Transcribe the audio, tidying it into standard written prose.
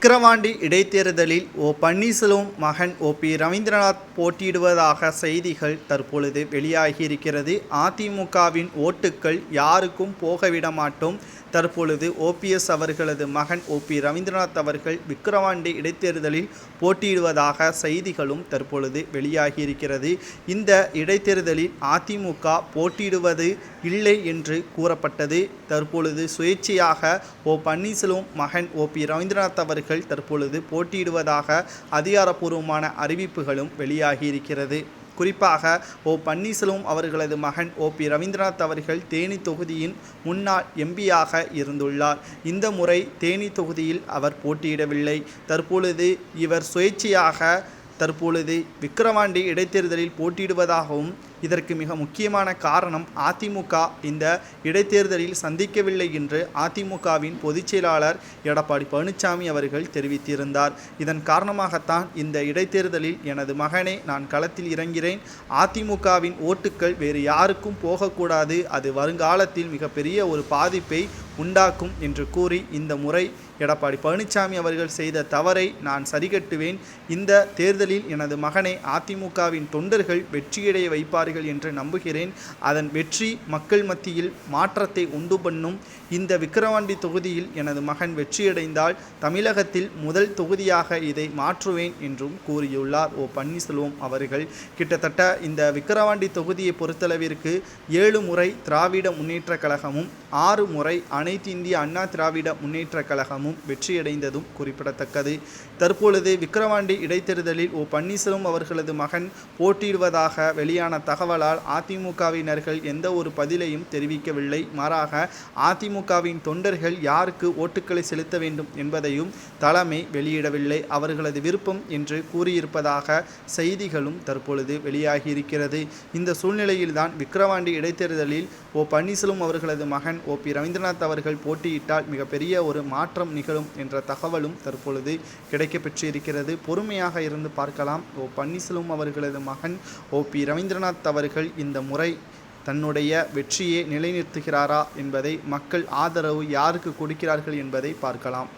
விக்கிரவாண்டி இடைத்தேர்தலில் பன்னீர்செல்வம் மகன் ரவீந்திரநாத் போட்டியிடுவதாக செய்திகள் தற்பொழுது வெளியாகியிருக்கிறது. அதிமுகவின் ஓட்டுக்கள் யாருக்கும் போகவிட மாட்டோம். தற்பொழுது ஓபிஎஸ் அவர்களது மகன் ரவீந்திரநாத் அவர்கள் விக்கிரவாண்டி இடைத்தேர்தலில் போட்டியிடுவதாக செய்திகளும் தற்பொழுது வெளியாகியிருக்கிறது. இந்த இடைத்தேர்தலில் அதிமுக போட்டியிடுவது இல்லை என்று கூறப்பட்டது. தற்பொழுது சுயேட்சையாக பன்னீர்செல்வம் மகன் ரவீந்திரநாத் அவர்கள் தற்பொழுது போட்டியிடுவதாக அதிகாரப்பூர்வமான அறிவிப்புகளும் வெளியாகியிருக்கிறது. குறிப்பாக பன்னீர்செல்வம் அவர்களது மகன் ரவீந்திரநாத் அவர்கள் தேனி தொகுதியின் முன்னாள் எம்பியாக இருந்துள்ளார். இந்த முறை தேனி தொகுதியில் அவர் போட்டியிடவில்லை. தற்பொழுது இவர் சுயேட்சையாக விக்கிரவாண்டி இடைத்தேர்தலில் போட்டியிடுவதாகவும் இதற்கு மிக முக்கியமான காரணம் அதிமுக இந்த இடைத்தேர்தலில் சந்திக்கவில்லை என்று அதிமுகவின் பொதுச் செயலாளர் எடப்பாடி பழனிசாமி அவர்கள் தெரிவித்திருந்தார். இதன் காரணமாகத்தான் இந்த இடைத்தேர்தலில் எனது மகனே நான் களத்தில் இறங்கிறேன், அதிமுகவின் ஓட்டுக்கள் வேறு யாருக்கும் போகக்கூடாது, அது வருங்காலத்தில் மிகப்பெரிய ஒரு பாதிப்பை உண்டாக்கும் என்று கூறி இந்த முறை எடப்பாடி பழனிசாமி அவர்கள் செய்த தவறை நான் சரிகட்டுவேன், இந்த தேர்தலில் எனது மகனை அதிமுகவின் தொண்டர்கள் வெற்றியடைய வைப்பார்கள் என்று நம்புகிறேன், அதன் வெற்றி மக்கள் மத்தியில் மாற்றத்தை உண்டு பண்ணும், இந்த விக்கிரவாண்டி தொகுதியில் எனது மகன் வெற்றியடைந்தால் தமிழகத்தில் முதல் தொகுதியாக இதை மாற்றுவேன் என்றும் கூறியுள்ளார் பன்னீர்செல்வம் அவர்கள். கிட்டத்தட்ட இந்த விக்கிரவாண்டி தொகுதியை பொறுத்தளவிற்கு 7 முறை திராவிட முன்னேற்ற கழகமும் 6 முறை அனைத்து இந்திய அண்ணா திராவிட முன்னேற்ற கழகமும் வெற்றியடைந்ததும் குறிப்பிடத்தக்கது. தற்பொழுது விக்கிரவாண்டி இடைத்தேர்தலில் பன்னீர்செல்வம் அவர்களது மகன் போட்டியிடுவதாக வெளியான தகவலால் அதிமுகவினர்கள் எந்த ஒரு பதிலையும் தெரிவிக்கவில்லை. மாறாக அதிமுகவின் தொண்டர்கள் யாருக்கு ஓட்டுக்களை செலுத்த வேண்டும் என்பதையும் தலைமை வெளியிடவில்லை, அவர்களது விருப்பம் என்று கூறியிருப்பதாக செய்திகளும் தற்பொழுது வெளியாகியிருக்கிறது. இந்த சூழ்நிலையில்தான் விக்கிரவாண்டி இடைத்தேர்தலில் பன்னீர்செல்வம் அவர்களது மகன் ரவீந்திரநாத் அவர்கள் போட்டியிட்டால் மிகப்பெரிய ஒரு மாற்றம் நிகழும் என்ற தகவலும் தற்பொழுது கிடைக்கப்பெற்றிருக்கிறது. பொறுமையாக இருந்து பார்க்கலாம். பன்னீர்செல்வம் அவர்களது மகன் ரவீந்திரநாத் அவர்கள் இந்த முறை தன்னுடைய வெற்றியை நிலைநிறுத்துகிறாரா என்பதை, மக்கள் ஆதரவு யாருக்கு கொடுக்கிறார்கள் என்பதை பார்க்கலாம்.